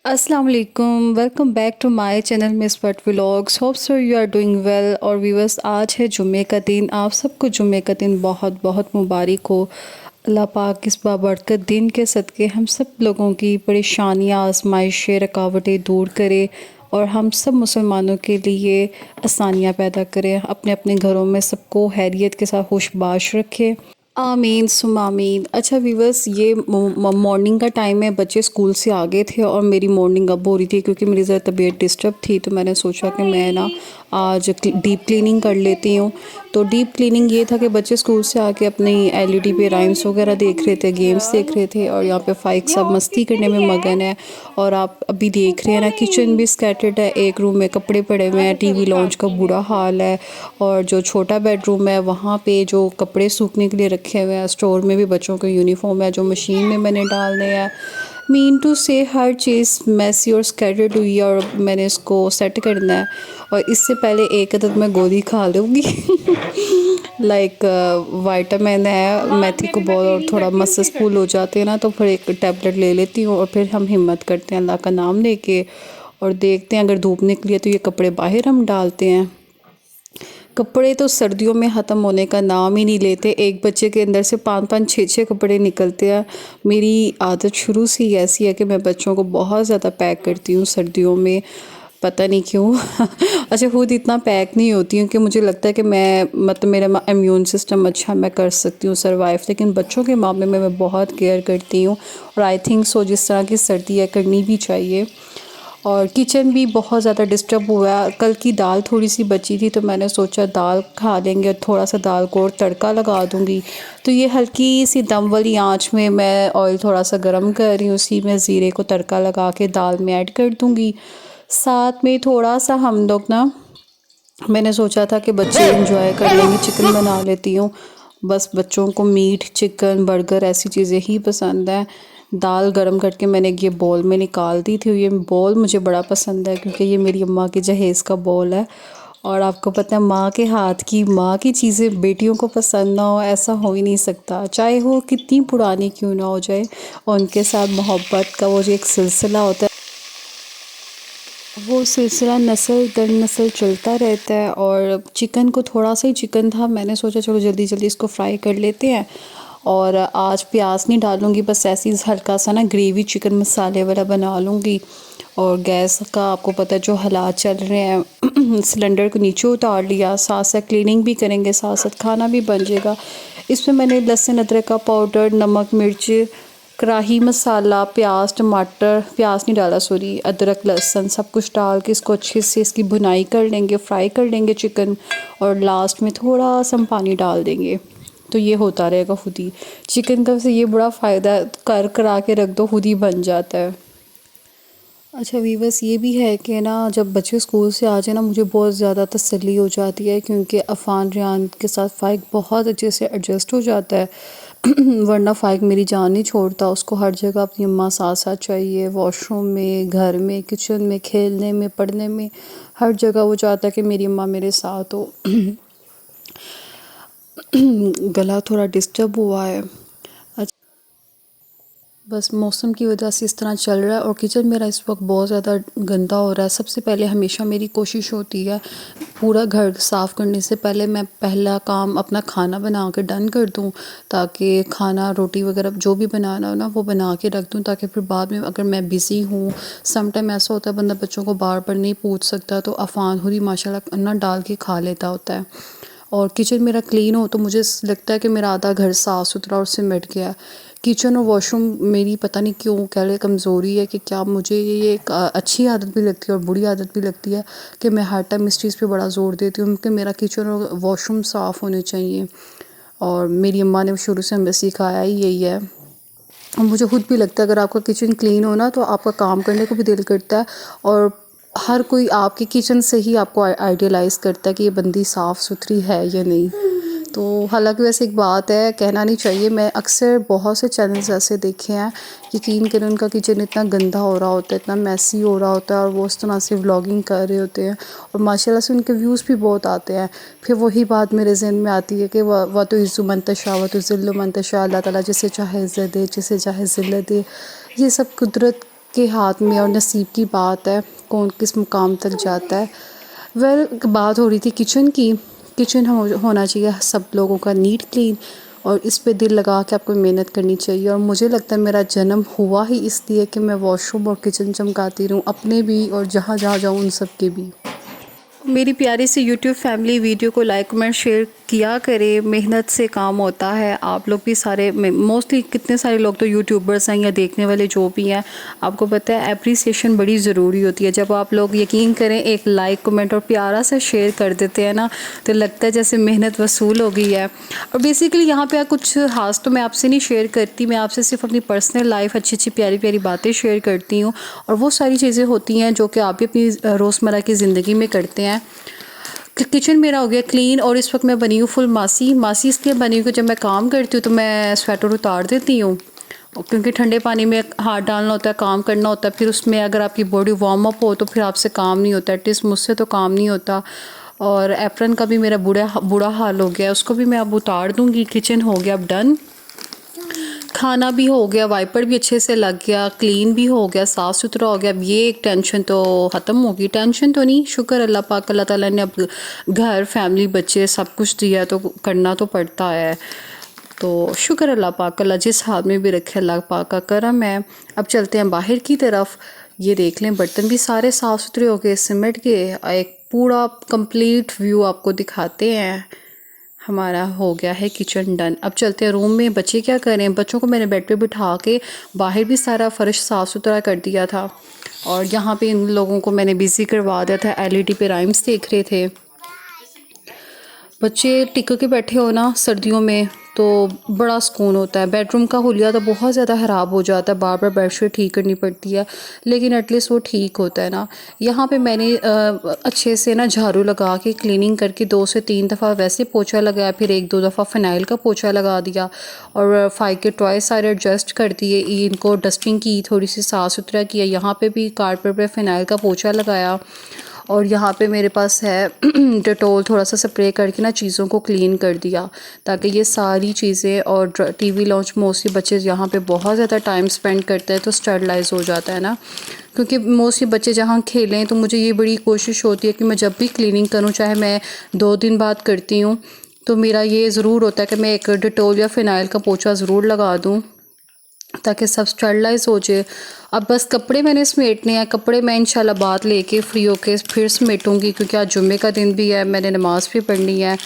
अस्सलाम वालेकुम, welcome back to my channel Miss Butt vlogs. Hope so you are doing well. और viewers, आज है जुम्मे का दिन। आप सबको जुम्मे का दिन बहुत बहुत मुबारक हो। अल्लाह पाक इस बाबरकत दिन के सदक़े हम सब लोगों की परेशानियां, आजमाइशें, रुकावटें दूर करे और हम सब मुसलमानों के लिए आसानियां पैदा करें। अपने अपने घरों में सबको खैरियत के साथ खुशबाश रखे। आमीन सुम आमीन। अच्छा वीवर्स, ये मॉर्निंग का टाइम है। बच्चे स्कूल से आ गए थे और मेरी मॉर्निंग अब हो रही थी क्योंकि मेरी ज़रा तबीयत डिस्टर्ब थी। तो मैंने सोचा कि मैं ना आज डीप क्लीनिंग कर लेती हूँ। तो डीप क्लीनिंग ये था कि बच्चे स्कूल से आके अपनी एलईडी पे राइम्स वगैरह देख रहे थे, गेम्स देख रहे थे और यहाँ पे फ़ाइक सब मस्ती करने में मगन है। और आप अभी देख रहे हैं ना, किचन भी स्कैटर्ड है। एक रूम में कपड़े पड़े हुए हैं, टीवी लॉन्च का बुरा हाल है। और जो छोटा बेडरूम है वहाँ पे जो कपड़े सूखने के लिए रखे हुए हैं, स्टोर में भी बच्चों का यूनिफॉर्म है जो मशीन में मैंने डालने हैं। मीन टू से हर चीज़ मैसी और स्कैटर्ड हुई है और मैंने इसको सेट करना है। और इससे पहले एक अदद मैं गोली खा लूँगी लाइक वाइटामिन है, मेथी को बॉल और थोड़ा मसल्स पुल हो जाते हैं ना, तो फिर एक टैबलेट ले लेती हूँ और फिर हम हिम्मत करते हैं अल्लाह का नाम लेके और देखते हैं अगर धूप निकली है तो ये कपड़े बाहर हम डालते हैं। कपड़े तो सर्दियों में ख़त्म होने का नाम ही नहीं लेते। एक बच्चे के अंदर से 5-5 6-6 कपड़े निकलते हैं। मेरी आदत शुरू से ही ऐसी है कि मैं बच्चों को बहुत ज़्यादा पैक करती हूँ सर्दियों में, पता नहीं क्यों अच्छा, खुद इतना पैक नहीं होती हूँ कि मुझे लगता है कि मैं मतलब मेरा इम्यून सिस्टम अच्छा, मैं कर सकती हूँ सर्वाइव। लेकिन बच्चों के मामले में मैं बहुत केयर करती हूँ और आई थिंक सो जिस तरह की सर्दी है करनी भी चाहिए। और किचन भी बहुत ज़्यादा डिस्टर्ब हुआ है। कल की दाल थोड़ी सी बची थी तो मैंने सोचा दाल खा लेंगे और थोड़ा सा दाल को और तड़का लगा दूंगी। तो ये हल्की सी दम वाली आंच में मैं ऑयल थोड़ा सा गर्म कर रही हूँ, उसी में ज़ीरे को तड़का लगा के दाल में ऐड कर दूंगी। साथ में थोड़ा सा हम लोग ना, मैंने सोचा था कि बच्चे इंजॉय कर लेंगे, चिकन बना लेती हूँ। बस बच्चों को मीट, चिकन, बर्गर ऐसी चीज़ें ही पसंद हैं। दाल गरम करके मैंने ये बॉल में निकाल दी थी। ये बॉल मुझे बड़ा पसंद है क्योंकि ये मेरी अम्मा की जहेज़ का बॉल है। और आपको पता है, माँ के हाथ की, माँ की चीज़ें बेटियों को पसंद ना हो ऐसा हो ही नहीं सकता, चाहे वो कितनी पुरानी क्यों ना हो जाए। और उनके साथ मोहब्बत का वो जो एक सिलसिला होता है, वो सिलसिला नस्ल दर नस्ल चलता रहता है। और चिकन को, थोड़ा सा ही चिकन था, मैंने सोचा चलो जल्दी जल्दी इसको फ्राई कर लेते हैं। और आज प्याज नहीं डालूँगी, बस ऐसी हल्का सा ना ग्रेवी चिकन मसाले वाला बना लूँगी। और गैस का आपको पता है जो हालात चल रहे हैं सिलेंडर को नीचे उतार लिया, साथ साथ क्लीनिंग भी करेंगे, साथ साथ खाना भी बन जाएगा। इसमें मैंने लहसुन अदरक का पाउडर, नमक, मिर्च, कढ़ाई मसाला, प्याज, टमाटर, प्याज नहीं डाला सॉरी, अदरक, लहसुन सब कुछ डाल के इसको अच्छे से इसकी भुनाई कर लेंगे, फ्राई कर लेंगे चिकन। और लास्ट में थोड़ा सा पानी डाल देंगे तो ये होता रहेगा खुद ही। चिकन का से ये बड़ा फ़ायदा है, कर करा के रख दो खुद ही बन जाता है। अच्छा वीवर्स, ये भी है कि ना जब बच्चे स्कूल से आ जाए ना, मुझे बहुत ज़्यादा तसल्ली हो जाती है क्योंकि अफ़ान रियान के साथ फ़ाइक बहुत अच्छे से एडजस्ट हो जाता है वरना फ़ाइक मेरी जान नहीं छोड़ता। उसको हर जगह अपनी अम्मा साथ साथ चाहिए, वॉशरूम में, घर में, किचन में, खेलने में, पढ़ने में, हर जगह वो चाहता है कि मेरी अम्मा मेरे साथ हो गला थोड़ा डिस्टर्ब हुआ है। बस मौसम की वजह से इस तरह चल रहा है और किचन मेरा इस वक्त बहुत ज़्यादा गंदा हो रहा है। सबसे पहले हमेशा मेरी कोशिश होती है पूरा घर साफ़ करने से पहले मैं पहला काम अपना खाना बना के डन कर दूं, ताकि खाना, रोटी वगैरह जो भी बनाना हो ना वो बना के रख दूं, ताकि फिर बाद में अगर मैं बिज़ी हूँ, सम टाइम ऐसा होता है बंदा बच्चों को बार बार नहीं पूछ सकता, तो अफ़ान हुरी माशाल्लाह अन्ना डाल के खा लेता होता है। और किचन मेरा क्लीन हो तो मुझे लगता है कि मेरा आधा घर साफ़ सुथरा और सिमट गया। किचन और वॉशरूम मेरी पता नहीं क्यों कह ले कमज़ोरी है कि क्या, मुझे ये एक अच्छी आदत भी लगती है और बुरी आदत भी लगती है कि मैं हर टाइम इस चीज़ पे बड़ा ज़ोर देती हूँ कि मेरा किचन और वॉशरूम साफ़ होने चाहिए। और मेरी अम्मा ने शुरू से हमें सिखाया ही यही है। और मुझे खुद भी लगता है अगर आपका किचन क्लीन हो ना तो आपका काम करने को भी दिल करता है और हर कोई आपके किचन से ही आपको आइडियलाइज़ करता है कि ये बंदी साफ़ सुथरी है या नहीं। तो हालांकि वैसे एक बात है, कहना नहीं चाहिए, मैं अक्सर बहुत से चैनल्स ऐसे देखे हैं, यकीन करें उनका किचन इतना गंदा हो रहा होता है, इतना मैसी हो रहा होता है और वो उस तरह से व्लॉगिंग कर रहे होते हैं और माशाल्लाह से उनके व्यूज़ भी बहुत आते हैं। फिर वही बात मेरे ज़हन में आती है कि व तो इज़्ज़ु मन तशा व तो ज़िल्लु मन तशा, अल्लाह ताला जिसे चाहे इज़्ज़त दे, जिसे चाहे ज़िल्लत दे। ये सब कुदरत आपके हाथ में और नसीब की बात है कौन किस मुकाम तक जाता है। बात हो रही थी किचन की। किचन होना चाहिए सब लोगों का नीट क्लीन, और इस पे दिल लगा के आपको मेहनत करनी चाहिए। और मुझे लगता है मेरा जन्म हुआ ही इसलिए कि मैं वॉशरूम और किचन चमकाती रहूँ, अपने भी और जहाँ जहाँ जाऊँ उन सब के भी। मेरी प्यारी सी यूट्यूब फैमिली, वीडियो को लाइक कमेंट शेयर किया करें। मेहनत से काम होता है। आप लोग भी सारे मोस्टली कितने सारे लोग तो यूट्यूबर्स हैं या देखने वाले जो भी हैं, आपको पता है एप्रिसिएशन बड़ी ज़रूरी होती है। जब आप लोग यकीन करें एक लाइक कमेंट और प्यारा सा शेयर कर देते हैं ना, तो लगता है जैसे मेहनत वसूल हो गई है। और बेसिकली यहाँ पे कुछ खास तो मैं आपसे नहीं शेयर करती, मैं आपसे सिर्फ अपनी पर्सनल लाइफ, अच्छी अच्छी प्यारी प्यारी बातें शेयर करती हूँ। और वो सारी चीज़ें होती हैं जो कि आप भी अपनी रोज़मर्रा की ज़िंदगी में करते हैं। किचन मेरा हो गया क्लीन, और इस वक्त मैं बनी हूँ फुल मासी। मासी इसलिए बनी हूँ कि जब मैं काम करती हूँ तो मैं स्वेटर उतार देती हूँ, क्योंकि ठंडे पानी में हाथ डालना होता है, काम करना होता है। फिर उसमें अगर आपकी बॉडी वार्म अप हो तो फिर आपसे काम नहीं होता, एटलीस्ट मुझसे तो काम नहीं होता। और एप्रन का भी मेरा बुरा हाल हो गया, उसको भी मैं अब उतार दूँगी। किचन हो गया अब डन, खाना भी हो गया, वाइपर भी अच्छे से लग गया, क्लीन भी हो गया, साफ़ सुथरा हो गया। अब ये एक टेंशन तो ख़त्म हो गई। टेंशन तो नहीं, शुक्र अल्लाह पाक, अल्लाह ताला ने अब घर फैमिली बच्चे सब कुछ दिया तो करना तो पड़ता है। तो शुक्र अल्लाह पाक, अल्लाह जिस हाथ में भी रखे अल्लाह पाक का करम है। अब चलते हैं बाहर की तरफ। ये देख लें बर्तन भी सारे साफ़ सुथरे हो गए, सिमट गए। एक पूरा कंप्लीट व्यू आपको दिखाते हैं। हमारा हो गया है किचन डन। अब चलते हैं रूम में। बच्चे क्या कर रहे हैं? बच्चों को मैंने बेड पे बिठा के बाहर भी सारा फर्श साफ़ सुथरा कर दिया था, और यहाँ पे इन लोगों को मैंने बिज़ी करवा दिया था। एलईडी पे राइम्स देख रहे थे। बच्चे टिक के बैठे हो ना सर्दियों में तो बड़ा सुकून होता है। बेडरूम का हुलिया तो बहुत ज़्यादा ख़राब हो जाता है, बार बार बेडशीट ठीक करनी पड़ती है, लेकिन एटलीस्ट वो ठीक होता है ना। यहाँ पे मैंने अच्छे से ना झाड़ू लगा के क्लीनिंग करके 2 से 3 दफ़ा वैसे पोछा लगाया, फिर 1-2 दफ़ा फ़िनाइल का पोछा लगा दिया, और फाइव के टॉय सारे एडजस्ट कर दिए। इनको डस्टिंग की, थोड़ी सी साफ़ सुथरा किया। यहाँ पे भी कारपेट पे फ़िनाइल का पोछा लगाया। और यहाँ पे मेरे पास है डेटॉल, थोड़ा सा स्प्रे करके ना चीज़ों को क्लीन कर दिया, ताकि ये सारी चीज़ें। और टीवी लॉन्च मोस्टली बच्चे यहाँ पे बहुत ज़्यादा टाइम स्पेंड करते हैं तो स्टरलाइज हो जाता है ना, क्योंकि मोस्टली बच्चे जहाँ खेलें। तो मुझे ये बड़ी कोशिश होती है कि मैं जब भी क्लीनिंग करूँ, चाहे मैं 2 दिन बाद करती हूँ, तो मेरा ये ज़रूर होता है कि मैं एक डेटॉल या फ़िनाइल का पोछा ज़रूर लगा दूँ, ताकि सब स्टरलाइज हो जाए। अब बस कपड़े मैंने समेटने हैं। कपड़े मैं इंशाल्लाह बाद लेके फ्री होके फिर समेटूँगी, क्योंकि आज जुम्मे का दिन भी है, मैंने नमाज़ भी पढ़नी है।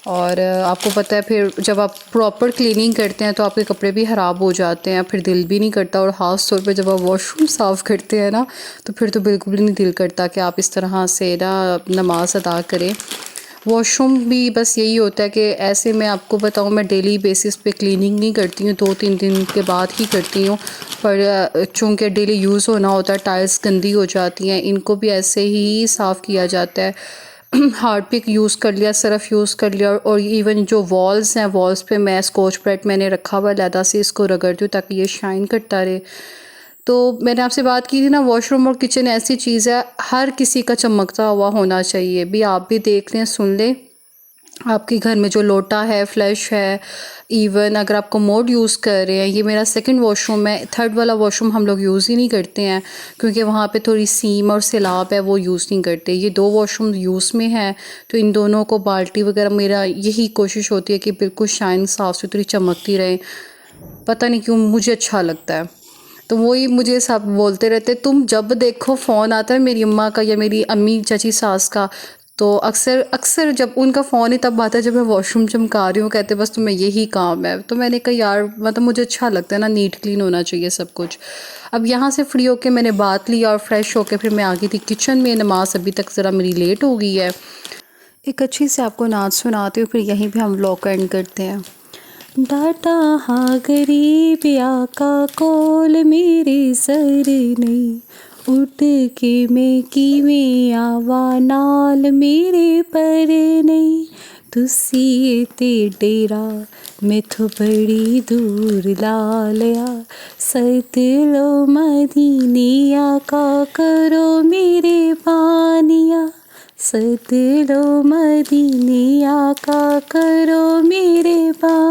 और आपको पता है फिर जब आप प्रॉपर क्लीनिंग करते हैं तो आपके कपड़े भी ख़राब हो जाते हैं, फिर दिल भी नहीं करता। और ख़ास तौर पे जब आप वॉशरूम साफ़ करते हैं ना, तो फिर तो बिल्कुल भी नहीं दिल करता कि आप इस तरह से ना नमाज़ अदा करें। वॉशरूम भी बस यही होता है कि ऐसे मैं आपको बताऊँ, मैं डेली बेसिस पे क्लीनिंग नहीं करती हूँ, 2-3 दिन के बाद ही करती हूँ। पर चूँकि डेली यूज़ होना होता है, टाइल्स गंदी हो जाती हैं, इनको भी ऐसे ही साफ़ किया जाता है। हार्पिक यूज़ कर लिया, सर्फ़ यूज़ कर लिया। और इवन जो वॉल्स हैं, वॉल्स पे मैं स्कॉच ब्राइट मैंने रखा हुआ है, लैदा से इसको रगड़ती हूँ ताकि ये शाइन करता रहे। तो मैंने आपसे बात की थी ना, वॉशरूम और किचन ऐसी चीज़ है हर किसी का चमकता हुआ होना चाहिए। भी आप भी देख लें, सुन लें, आपके घर में जो लोटा है, फ्लैश है, इवन अगर आप कमोड यूज़ कर रहे हैं। ये मेरा सेकंड वॉशरूम है। थर्ड वाला वॉशरूम हम लोग यूज़ ही नहीं करते हैं, क्योंकि वहाँ पे थोड़ी सीम और सैलाब है, वो यूज़ नहीं करते। ये 2 वॉशरूम यूज़ में हैं, तो इन दोनों को बाल्टी वगैरह, मेरा यही कोशिश होती है कि बिल्कुल शाइन साफ़ सुथरी चमकती रहे। पता नहीं क्यों मुझे अच्छा लगता है। तो वही मुझे सब बोलते रहते, तुम जब देखो फ़ोन आता है मेरी अम्मा का या मेरी अम्मी चाची सास का, तो अक्सर अक्सर जब उनका फ़ोन ही तब आता है जब मैं वॉशरूम चमका रही हूँ। कहते बस तुम्हें यही काम है। तो मैंने कहा यार, मतलब मुझे अच्छा लगता है ना, नीट क्लीन होना चाहिए सब कुछ। अब यहाँ से फ्री होके मैंने बात ली और फ्रेश होके फिर मैं आ गई थी किचन में। नमाज़ अभी तक ज़रा मेरी लेट हो गई है। एक अच्छी से आपको नाच सुनाती हूँ, फिर यहीं पे हम व्लॉग का एंड करते हैं। दाता हाँ गरीब आका कोल मेरे सर नहीं, उठ के मैं किवें आवा नाल मेरे पर नहीं। तुसी ते डेरा मैथों बड़ी दूर ला लिया, सत लो मदीने आका करो मेरे बानिया, सत लो मदीने आका करो मेरे बानिया।